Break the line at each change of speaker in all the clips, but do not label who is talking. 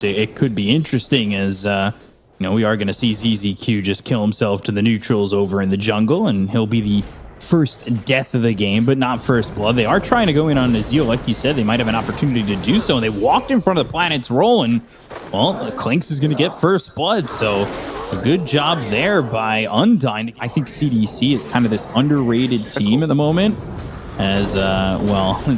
it could be interesting as, we are going to see ZZQ just kill himself to the neutrals over in the jungle, and he'll be the first death of the game, but not first blood. They are trying to go in on Azil. Like you said, they might have an opportunity to do so, and they walked in front of the planet's roll, and, well, Clinks is going to get first blood, so a good job there by Undyne. I think CDEC is kind of this underrated team at the moment, as,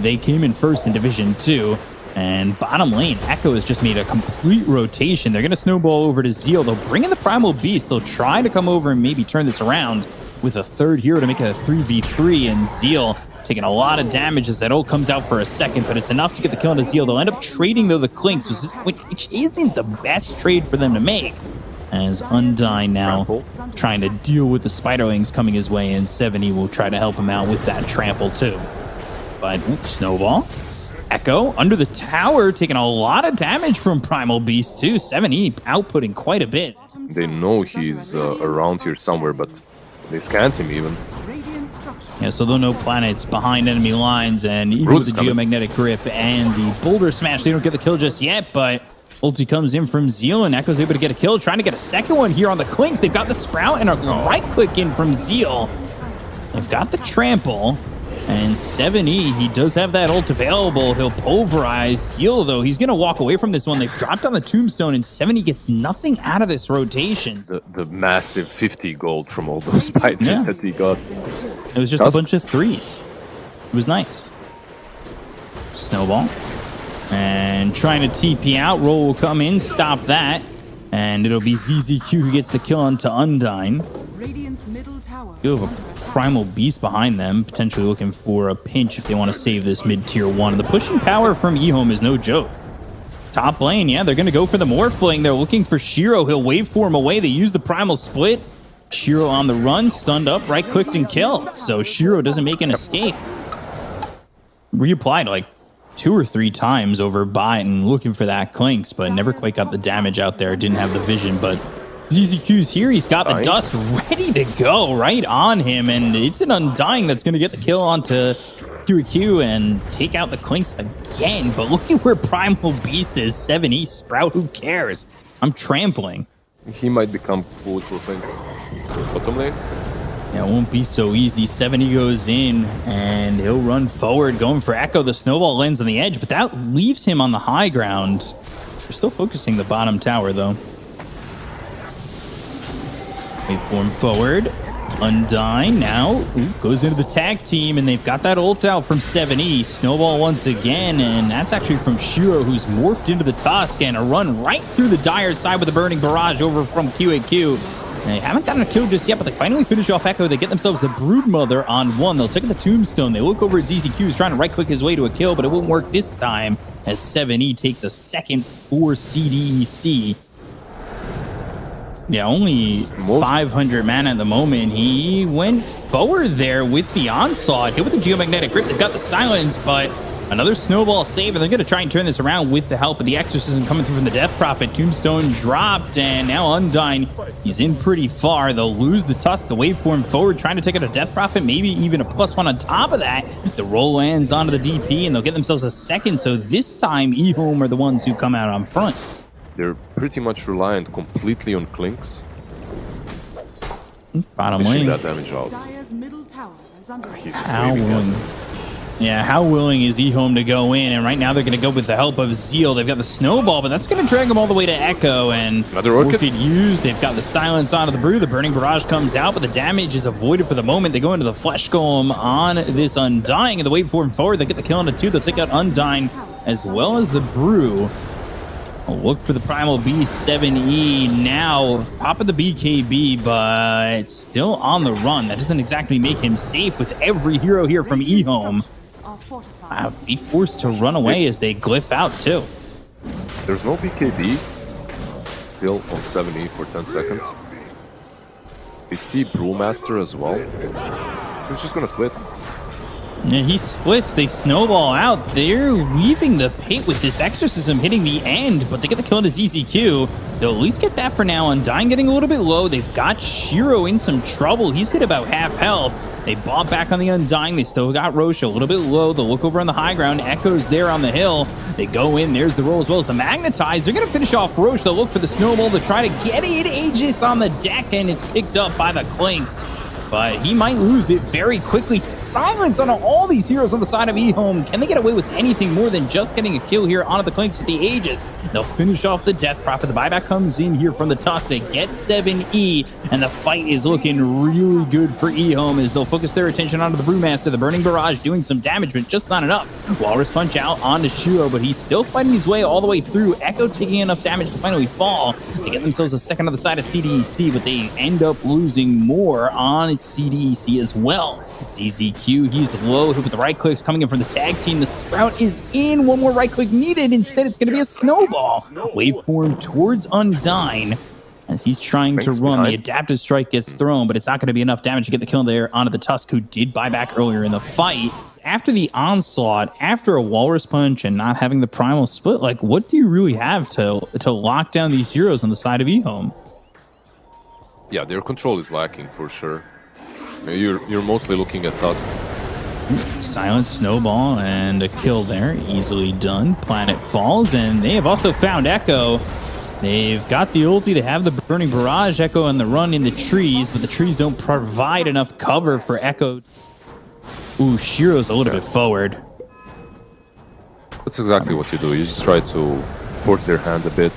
they came in first in Division 2, and bottom lane, Echo has just made a complete rotation. They're going to snowball over to Zeal. They'll bring in the Primal Beast. They'll try to come over and maybe turn this around with a third hero to make it a 3v3, and Zeal taking a lot of damage as that ult comes out for a second, but it's enough to get the kill into Zeal. They'll end up trading, though, the Clinks, which isn't the best trade for them to make, as Undyne now trying to deal with the Spiderlings coming his way, and 70 will try to help him out with that trample, too. But, Snowball. Echo under the tower, taking a lot of damage from Primal Beast, too. 70 outputting quite a bit.
They know he's around here somewhere, but they scanned him even.
Yeah, so they'll know planets behind enemy lines, and even with the Geomagnetic Grip and the Boulder Smash, they don't get the kill just yet, but ulti comes in from Zeal, and Echo's able to get a kill, trying to get a second one here on the Clinks. They've got the Sprout and a right-click in from Zeal. They've got the Trample, and 7E, he does have that ult available. He'll pulverize Zeal, though. He's going to walk away from this one. They've dropped on the Tombstone, and 7E gets nothing out of this rotation.
The massive 50 gold from all those spiders that he got.
It was just a bunch of threes. It was nice. Snowball. And trying to TP out. Roll will come in, stop that. And it'll be ZZQ who gets the kill onto Undyne. You have a Primal Beast behind them, potentially looking for a pinch if they want to save this mid-tier 1. The pushing power from EHOME is no joke. Top lane, yeah, they're going to go for the Morphling. They're looking for Shiro. He'll waveform away. They use the Primal Split. Shiro on the run, stunned up, right-clicked and killed. So Shiro doesn't make an escape. Reapplied like 2 or 3 times over bot and looking for that Clinks, but never quite got the damage out there. Didn't have the vision, but ZZQ's here. He's got the dust ready to go right on him, and it's an Undying that's going to get the kill onto QQ and take out the Clinks again. But look at where Primal Beast is. 7E Sprout, who cares? I'm trampling.
He might become full for Clinks. Bottom lane.
Yeah, it won't be so easy. 70 goes in, and he'll run forward, going for Echo. The Snowball lands on the edge, but that leaves him on the high ground. They're still focusing the bottom tower, though. Waveform forward. Undyne now goes into the tag team, and they've got that ult out from 7E. Snowball once again, and that's actually from Shiro, who's morphed into the Tusk, and a run right through the Dire side with a Burning Barrage over from QAQ. They haven't gotten a kill just yet, but they finally finish off Echo. They get themselves the Broodmother on 1. They'll take the Tombstone. They look over at ZZQ, who's trying to right-click his way to a kill, but it won't work this time as 7E takes a second for CDEC. Yeah, only 500 mana at the moment. He went forward there with the Onslaught. Hit with the Geomagnetic Grip. They've got the Silence, but another Snowball save, and they're going to try and turn this around with the help of the Exorcism coming through from the Death Prophet. Tombstone dropped, and now Undyne, he's in pretty far. They'll lose the Tusk, the Waveform forward, trying to take out a Death Prophet, maybe even a +1 on top of that. The roll lands onto the DP, and they'll get themselves a second, so this time EHOME are the ones who come out on front.
They're pretty much reliant completely on Clinks.
Bottom lane.
That damage out.
How willing is EHOME to go in? And right now they're going to go with the help of Zeal. They've got the Snowball, but that's going to drag them all the way to Echo. And
another Orchid
used. They've got the Silence onto the Brew. The Burning Barrage comes out, but the damage is avoided for the moment. They go into the Flesh Golem on this Undying, and the Waveform forward. They get the kill on the 2. They'll take out Undyne as well as the Brew. Look for the Primal Beast. 7E now popping the BKB, but still on the run. That doesn't exactly make him safe with every hero here from EHOME. Be forced to run away as they glyph out too.
There's no BKB still on 7E for 10 seconds. They see Brewmaster as well. He's just gonna split.
Yeah, he splits. They snowball out. They're leaving the pit with this Exorcism hitting the end, but they get the kill into ZZQ. They'll at least get that for now. Undyne getting a little bit low. They've got Shiro in some trouble. He's hit about half health. They bought back on the Undying. They still got Roche a little bit low. They'll look over on the high ground. Echo's there on the hill. They go in. There's the roll as well as the Magnetize. They're going to finish off Roche. They'll look for the Snowball to try to get it. Aegis on the deck, and it's picked up by the Clinks. But he might lose it very quickly. Silence on all these heroes on the side of EHOME. Can they get away with anything more than just getting a kill here onto the Clinks with the Aegis? They'll finish off the Death Prophet. The buyback comes in here from the Tusk. They get 7E, and the fight is looking really good for EHOME as they'll focus their attention onto the Brewmaster. The Burning Barrage doing some damage, but just not enough. Walrus Punch out onto Shiro, but he's still fighting his way all the way through. Echo taking enough damage to finally fall. They get themselves a second on the side of CDEC, but they end up losing more on CDEC as well. ZZQ, he's low with the right clicks coming in from the tag team. The Sprout is in. One more right click needed. Instead, it's going to be a Snowball. Waveform towards Undyne as he's trying to run. The Adaptive Strike gets thrown, but it's not going to be enough damage to get the kill there onto the Tusk, who did buy back earlier in the fight. After the Onslaught, after a Walrus Punch and not having the Primal Split, like, what do you really have to lock down these heroes on the side of EHOME?
Yeah, their control is lacking for sure. You're mostly looking at Tusk.
Silent Snowball and a kill there, easily done. Planet falls, and they have also found Echo. They've got the ulti, they have the Burning Barrage. Echo on the run in the trees, but the trees don't provide enough cover for Echo. Ooh, Shiro's a little bit forward.
That's exactly what you do. You just try to force their hand a bit.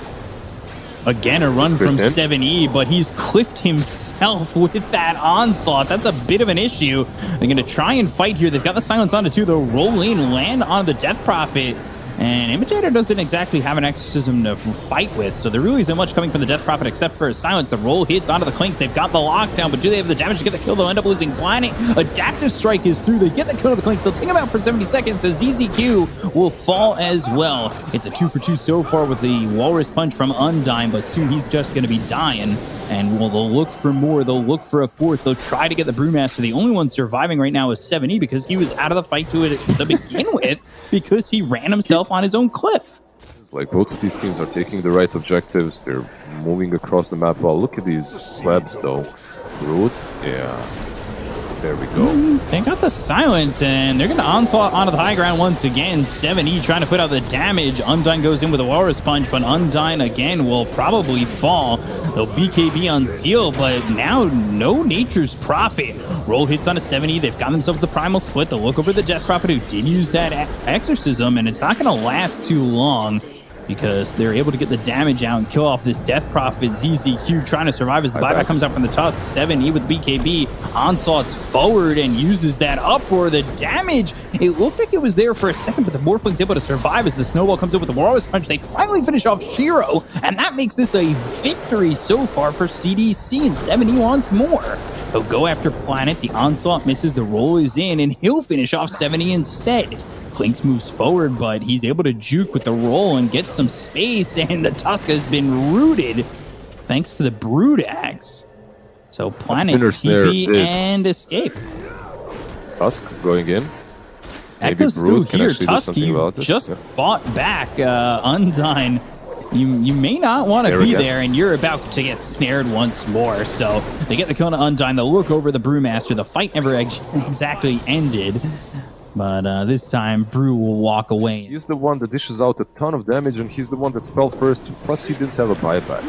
Again, a run from 7E, but he's cliffed himself with that Onslaught. That's a bit of an issue. They're going to try and fight here. They've got the Silence onto 2. They'll roll in, land on the Death Prophet. And Imitator doesn't exactly have an Exorcism to fight with, so there really isn't much coming from the Death Prophet except for Silence. The roll hits onto the Clinks. They've got the lockdown, but do they have the damage to get the kill? They'll end up losing Planet. Adaptive Strike is through. They get the kill to the Clinks. They'll take him out for 70 seconds as ZZQ will fall as well. It's a 2-for-2 so far with the Walrus Punch from Undyne, but soon he's just going to be dying. And they'll look for more. They'll look for a fourth. They'll try to get the Brewmaster. The only one surviving right now is 7E because he was out of the fight to begin with because he ran himself on his own cliff.
It's like both of these teams are taking the right objectives. They're moving across the map well. Look at these webs, though. Brood, yeah. There we go.
They got the Silence, and they're going to onslaught onto the high ground once again. 7E trying to put out the damage. Undyne goes in with a Walrus Punch, but Undyne again will probably fall. They'll BKB on Zeal, but now no Nature's Prophet. Roll hits on a 7E. They've got themselves the Primal Split. They'll look over the Death Prophet, who did use that Exorcism, and it's not going to last too long, because they're able to get the damage out and kill off this Death Prophet. ZZQ trying to survive as the buyback comes out from the Tusk. 7E with BKB. Onslaught's forward and uses that uproar. The damage, it looked like it was there for a second, but the Morphling's able to survive as the Snowball comes in with the Walrus Punch. They finally finish off Shiro, and that makes this a victory so far for CDC, and 7E wants more. They'll go after Planet. The Onslaught misses. The roll is in, and he'll finish off 7E instead. Clinks moves forward, but he's able to juke with the roll and get some space, and the Tusk has been rooted thanks to the Brood Axe. So Planet, TP, and escape.
Tusk going in. Maybe
Echo's
Brood
still
can
here.
actually
Tusk,
do something
you
about this.
just bought back Undyne. You may not want to be there, and you're about to get snared once more. So they get the kill on Undyne. They'll look over the Brewmaster. The fight never exactly ended. But this time, Brew will walk away.
He's the one that dishes out a ton of damage, and he's the one that fell first. Plus, he didn't have a buyback.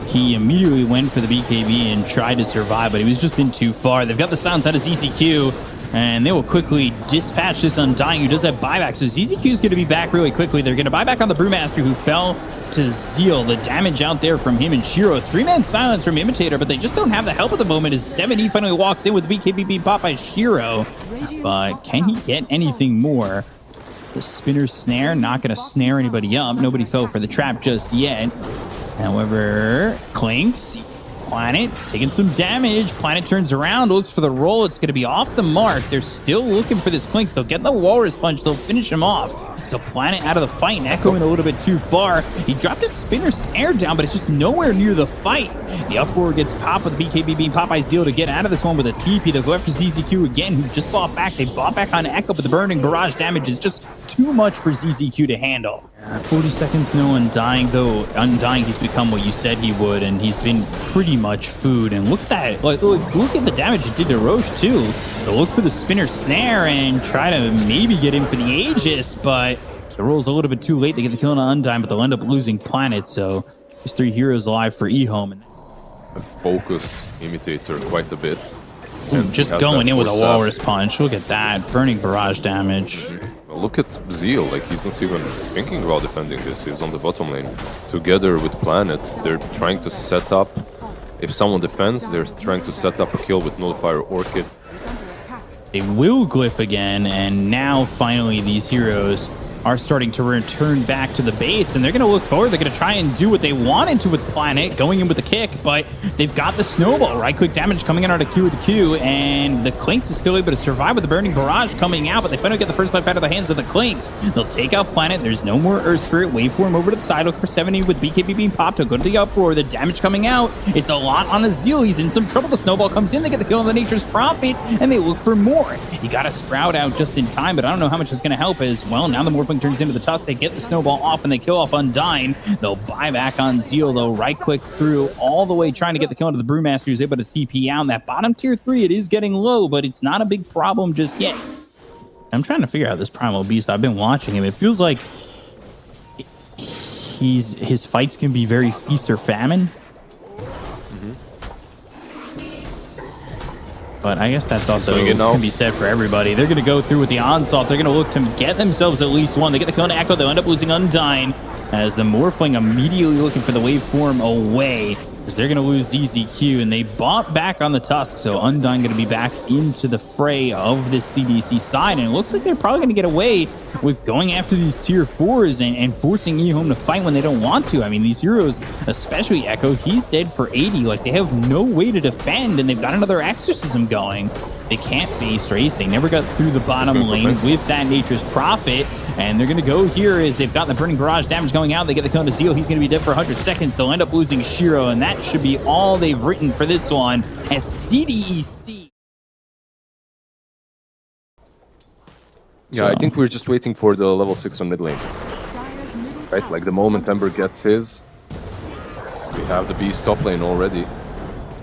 He immediately went for the BKB and tried to survive, but he was just in too far. They've got the Silence out of ZZQ, and they will quickly dispatch this Undying, who does have buyback. So ZZQ is going to be back really quickly. They're going to buy back on the Brewmaster, who fell to Zeal. The damage out there from him and Shiro. 3-man Silence from Imitator, but they just don't have the help at the moment as 7E finally walks in with the BKB being popped by Shiro. But can he get anything more? The Spinner Snare, not going to snare anybody up. Nobody fell for the trap just yet. However, Clinks, Planet taking some damage. Planet turns around, looks for the roll. It's going to be off the mark. They're still looking for this Clinks. They'll get the Walrus Punch. They'll finish him off. So Planet out of the fight, and Echo in a little bit too far. He dropped his Spinner Snare down, but it's just nowhere near the fight. The uproar gets popped with the BKB being popped by Zeal to get out of this one with a TP. They'll go after ZZQ again, who just bought back. They bought back on Echo, but the Burning Barrage damage is just too much for ZZQ to handle. 40 seconds, no Undying, though. Undying, he's become what you said he would, and he's been pretty much food. And look at that. Like, look at the damage it did to Roche, too. They'll look for the spinner snare and try to maybe get in for the Aegis, but the roll's a little bit too late. They get the kill on Undying, but they'll end up losing Planet, so there's 3 heroes alive for EHOME.
Focus Imitator quite a bit.
Ooh, just going in with a Walrus Punch. Look at that. Burning barrage damage.
Well, look at Zeal. Like, he's not even thinking about defending this. He's on the bottom lane. Together with Planet, they're trying to set up... If someone defends, they're trying to set up a kill with Nullifier Orchid.
They will glyph again, and now finally these heroes are starting to return back to the base, and they're going to look forward. They're going to try and do what they wanted to with Planet, going in with the kick, but they've got the snowball, right? Quick damage coming in out of Q with the Q, and the Clinks is still able to survive with the Burning Barrage coming out, but they finally get the first life out of the hands of the Clinks. They'll take out Planet. There's no more Earth Spirit. Waveform over to the side. Look for 70 with BKB being popped. He'll go to the Uproar. The damage coming out. It's a lot on Azil. He's in some trouble. The snowball comes in. They get the kill on the Nature's Prophet, and they look for more. You got to Sprout out just in time, but I don't know how much is going to help as well. Now the Morphling turns into the Tusk. They get the snowball off, and they kill off Undying. They'll buy back on Zeal, though. Right click through all the way, trying to get the kill into the Brewmaster, who's able to TP out. And that bottom tier 3, it is getting low, but it's not a big problem just yet. I'm trying to figure out this Primal Beast. I've been watching him. It feels like his fights can be very feast or famine. But I guess that's also can be said for everybody. They're going to go through with the Onslaught. They're going to look to get themselves at least one. They get the kill to Echo. They'll end up losing Undying as the Morphling immediately looking for the waveform away, because they're going to lose ZZQ, and they bought back on the Tusk, so Undying going to be back into the fray of this CDC side, and it looks like they're probably going to get away with going after these tier 4s and forcing EHOME to fight when they don't want to. I mean, these heroes, especially Echo, he's dead for 80. Like, they have no way to defend, and they've got another Exorcism going. They can't base race. They never got through the bottom lane with that Nature's Prophet, and they're going to go here as they've got the Burning Barrage damage going out. They get the kill to Zeal. He's going to be dead for 100 seconds. They'll end up losing Shiro, and that should be all they've written for this one as CDEC.
Yeah, I think we're just waiting for the level 6 on mid lane. Right? Like, the moment Ember gets his, we have the Beast top lane already.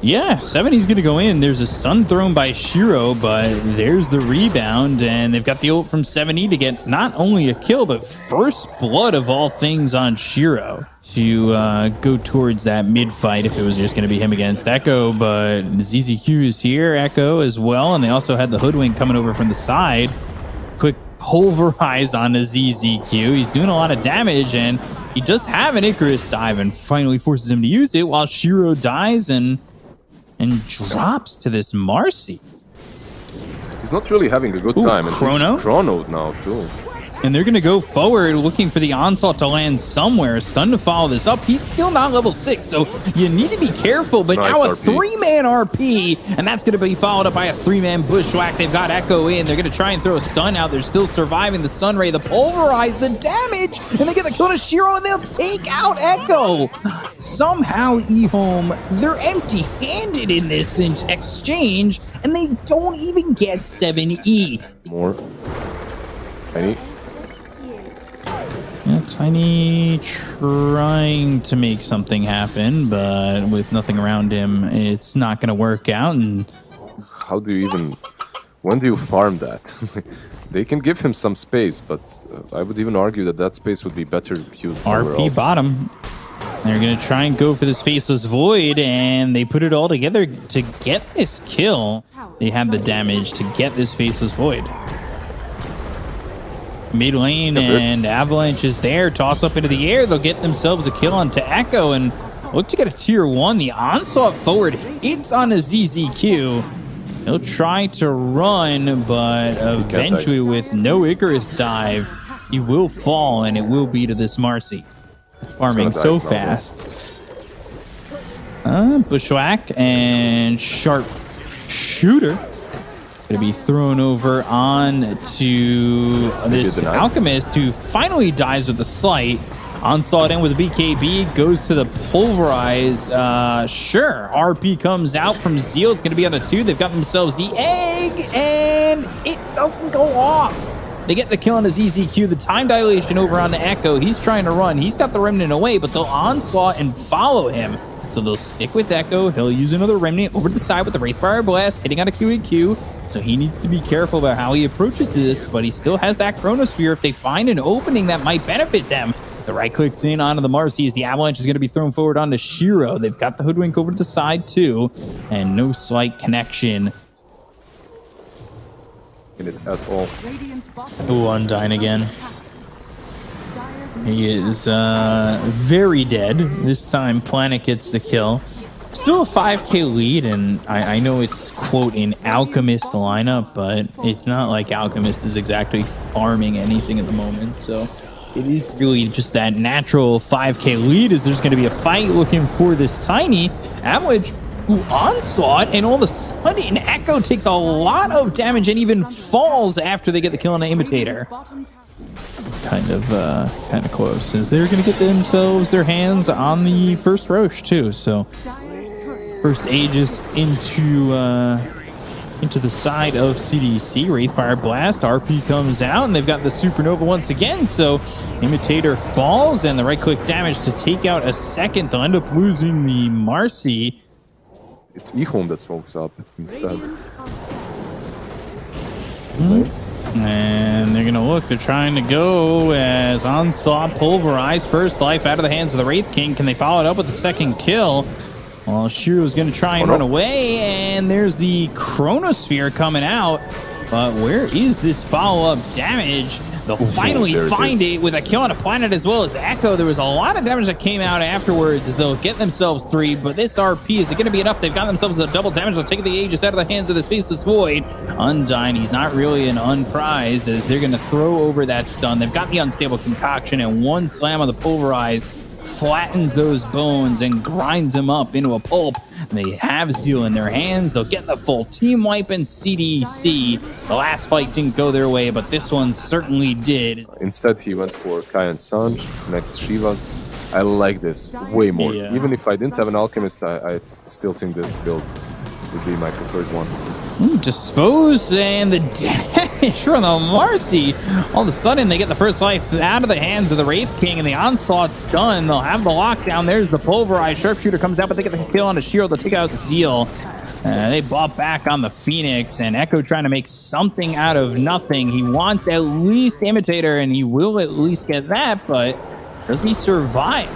Yeah, 70's going to go in. There's a stun thrown by Shiro, but there's the rebound, and they've got the ult from 70 to get not only a kill, but first blood of all things on Shiro to go towards that mid fight if it was just going to be him against Echo. But ZZQ is here, Echo as well, and they also had the Hoodwink coming over from the side. Quick pulverize on a ZZQ. He's doing a lot of damage, and he does have an Icarus dive and finally forces him to use it while Shiro dies and drops to this Marcy.
He's not really having a good time. And
Chrono?
He's chronoed now, too.
And they're going to go forward looking for the Onslaught to land somewhere. Stun to follow this up. He's still not level 6, so you need to be careful. But
nice
now a
RP.
3-man RP, and that's going to be followed up by a 3-man Bushwhack. They've got Echo in. They're going to try and throw a stun out. They're still surviving the Sunray, the Pulverize, the damage, and they get the kill to Shiro, and they'll take out Echo. Somehow, EHOME, they're empty-handed in this exchange, and they don't even get 7E.
More. Tiny.
Yeah, Tiny trying to make something happen, but with nothing around him, it's not going to work out. And
how do you even... When do you farm that? They can give him some space, but I would even argue that that space would be better used somewhere
RP
else.
bottom. They're going to try and go for this Faceless Void, and they put it all together to get this kill. They have the damage to get this Faceless Void. Mid lane, and Avalanche is there. Toss up into the air. They'll get themselves a kill onto Echo and look to get a tier 1. The Onslaught forward hits on a ZZQ. He'll try to run, but eventually with no Icarus dive, he will fall, and it will be to this Marcy. Farming so fast. Bushwhack and Sharp Shooter. Going to be thrown over on to this Alchemist, who finally dies with the Slight. Onslaught in with a BKB, goes to the Pulverize. Sure, RP comes out from Zeal. It's going to be on a 2. They've got themselves the egg, and it doesn't go off. They get the kill on his EZQ. The time dilation over on the Echo. He's trying to run. He's got the Remnant away, but they'll onslaught and follow him. So they'll stick with Echo. He'll use another Remnant over to the side with the Wraithfire Blast, hitting on a QEQ. So he needs to be careful about how he approaches this, but he still has that Chronosphere. If they find an opening that might benefit them, the right clicks in onto the Marcy as the Avalanche is going to be thrown forward onto Shiro. They've got the Hoodwink over to the side too, and no slight connection.
In it at all.
Ooh, Undyne again. He is very dead. This time Planet gets the kill. Still a 5k lead, and I know it's, quote, an Alchemist lineup, but it's not like Alchemist is exactly farming anything at the moment, so it is really just that natural 5k lead as there's going to be a fight looking for this Tiny. Avalanche onslaught, and all of a sudden Echo takes a lot of damage and even falls after they get the kill on the Imitator. Kind of close, as they're going to get themselves their hands on the first Roche too. So first Aegis into the side of CDEC. Wraithfire Blast, RP comes out, and they've got the Supernova once again. So Imitator falls, and the right click damage to take out a second. They'll end up losing the Marcy.
It's EHOME that smokes up instead.
And they're going to look. They're trying to go as Onslaught pulverized. First life out of the hands of the Wraith King. Can they follow it up with the second kill? Well, Shiro's going to try and run away. And there's the Chronosphere coming out. But where is this follow-up damage? They'll finally find it with a kill on a Planet as well as Echo. There was a lot of damage that came out afterwards as they'll get themselves 3, but this RP, is it going to be enough? They've got themselves a double damage. They'll take the Aegis out of the hands of this Faceless Void. Undyne, he's not really an unprized as they're going to throw over that stun. They've got the Unstable Concoction, and one slam on the Pulverize flattens those bones and grinds them up into a pulp. They have Zeal in their hands. They'll get the full team wipe in CDEC. The last fight didn't go their way, but this one certainly did.
Instead, he went for Kai and Sanj, next Shivas. I like this way more.
Yeah.
Even if I didn't have an Alchemist, I still think this build would be my preferred one.
Dispose, and the damage from the Marcy. All of a sudden, they get the first life out of the hands of the Wraith King, and the Onslaught stun. They'll have the lockdown. There's the Pulverized. Sharpshooter comes out, but they get the kill on the Shield. They'll take out the Zeal. They bought back on the Phoenix, and Echo trying to make something out of nothing. He wants at least Imitator, and he will at least get that, but does he survive?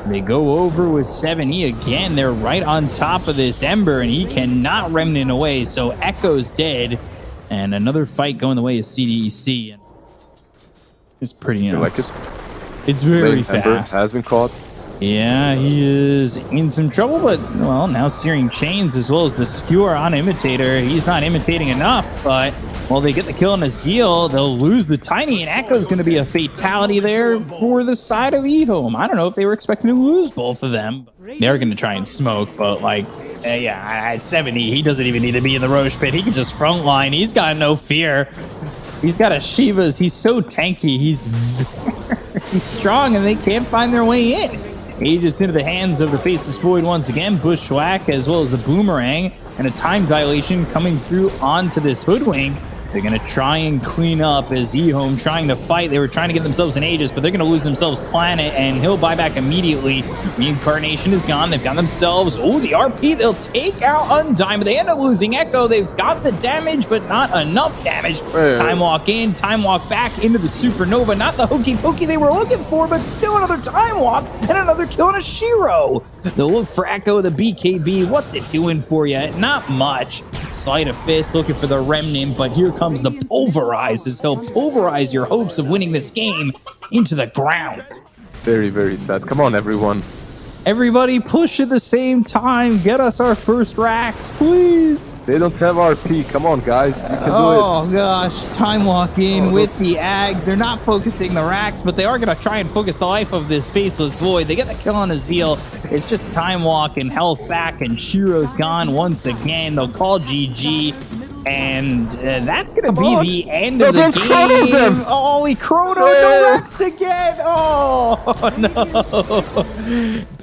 They go over with 7E again. They're right on top of this Ember, and he cannot Remnant away. So Echo's dead, and another fight going the way of CDEC. And it's pretty nuts.
Like it?
It's very
Ember
fast.
has been caught.
Yeah, he is in some trouble, but, well, now Searing Chains as well as the Skewer on Imitator. He's not imitating enough, but, well, they get the kill on a Zeal. They'll lose the Tiny, and Echo's going to be a fatality there for the side of EHOME. I don't know if they were expecting to lose both of them. They're going to try and smoke, but, like, yeah, at 70, he doesn't even need to be in the Roche pit. He can just frontline. He's got no fear. He's got a Shivas. He's so tanky. He's strong, and they can't find their way in. Aegis into the hands of the Faceless Void once again. Bushwhack as well as the Boomerang, and a time dilation coming through onto this Hoodwink. They're going to try and clean up as EHOME trying to fight. They were trying to get themselves an Aegis, but they're going to lose themselves Planet, and he'll buy back immediately. Reincarnation is gone. They've got themselves, oh, the RP. They'll take out Undyne, but they end up losing Echo. They've got the damage, but not enough damage. Time Walk in, Time Walk back into the Supernova. Not the Hokey Pokey they were looking for, but still another Time Walk and another kill on a Shiro. They'll look for Echo, the BKB. What's it doing for you? Not much. Sleight of Fist looking for the Remnant, but here comes the Pulverize as he'll pulverize your hopes of winning this game into the ground.
Very, very sad. Come on, everyone.
Everybody push at the same time. Get us our first racks, please.
They don't have RP. Come on, guys. You can do it.
Oh, gosh. Time Walk in with the Ags. They're not focusing the racks, but they are going to try and focus the life of this Faceless Void. They get the kill on a Zeal. It's just Time Walk and health back, and Shiro's gone once again. They'll call GG, and that's going to be the end of the game. Them. Oh, he chrono no racks again. Oh, no.